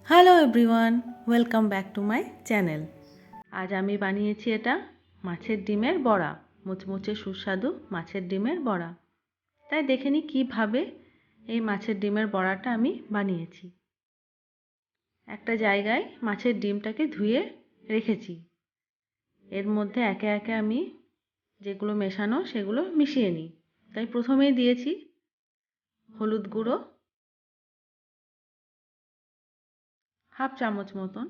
Hello everyone, welcome back to my channel. আজ আমি বানিয়েছি এটা মাছের ডিমের বড়া, মুচমুচে সুস্বাদু মাছের ডিমের বড়া। তাই দেখে নিই কীভাবে এই মাছের ডিমের বড়াটা আমি বানিয়েছি। একটা জায়গায় মাছের ডিমটাকে ধুয়ে রেখেছি। এর মধ্যে একে একে আমি যেগুলো মেশানো সেগুলো মিশিয়ে নিই। তাই প্রথমেই দিয়েছি হলুদ গুঁড়ো হাফ চামচ মতন,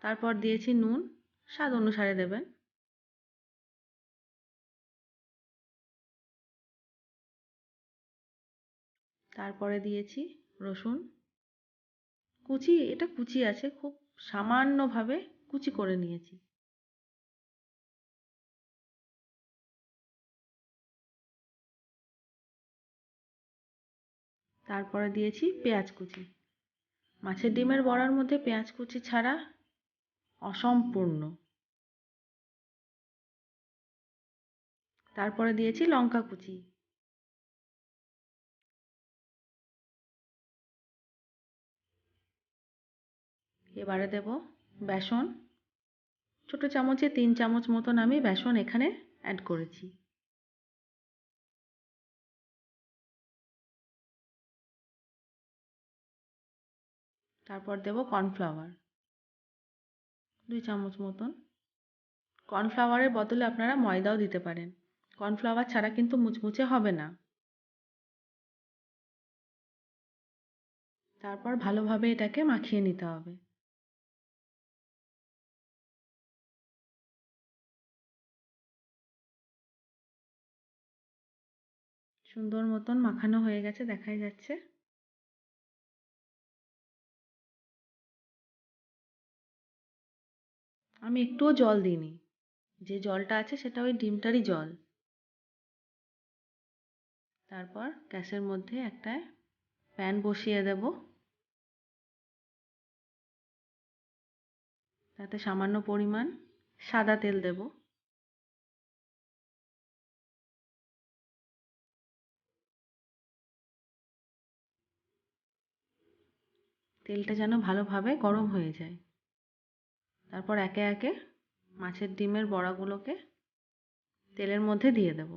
তারপর দিয়েছি নুন, স্বাদ অনুসারে দেবেন। তারপরে দিয়েছি রসুন কুচি, এটা কুচি আছে, খুব সামান্যভাবে কুচি করে নিয়েছি। তারপরে দিয়েছি পেঁয়াজ কুচি। মাছের ডিমের বড়ার মধ্যে পেঁয়াজ কুচি ছাড়া অসম্পূর্ণ। তারপরে দিয়েছি লঙ্কা কুচি। এবারে দেব বেসন। ছোট চামচে 3 চামচ মতন আমি বেসন এখানে অ্যাড করেছি। তারপর দেব কর্নফ্লাওয়ার 2 চামচ মতন। কর্নফ্লাওয়ারের বদলে আপনারা ময়দাও দিতে পারেন। কর্নফ্লাওয়ার ছাড়া কিন্তু মুচমুচে হবে না। তারপর ভালোভাবে এটাকে মাখিয়ে নিতে হবে। সুন্দর মতন মাখানো হয়ে গেছে, দেখাই যাচ্ছে। আমি একটুও জল দিইনি, যে জলটা আছে সেটা ওই ডিমটারই জল। তারপর গ্যাসের মধ্যে একটা প্যান বসিয়ে দেব, তাতে সামান্য পরিমাণ সাদা তেল দেব। তেলটা যেন ভালোভাবে গরম হয়ে যায়। তারপর একে একে মাছের ডিমের বড়াগুলোকে তেলের মধ্যে দিয়ে দেব।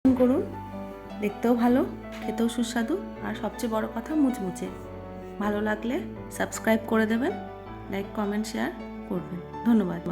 করুন, দেখতেও ভালো, খেতেও সুস্বাদু, আর সবচেয়ে বড় কথা মুচমুচে। ভালো লাগলে সাবস্ক্রাইব করে দেবেন, লাইক কমেন্ট শেয়ার করবেন। ধন্যবাদ।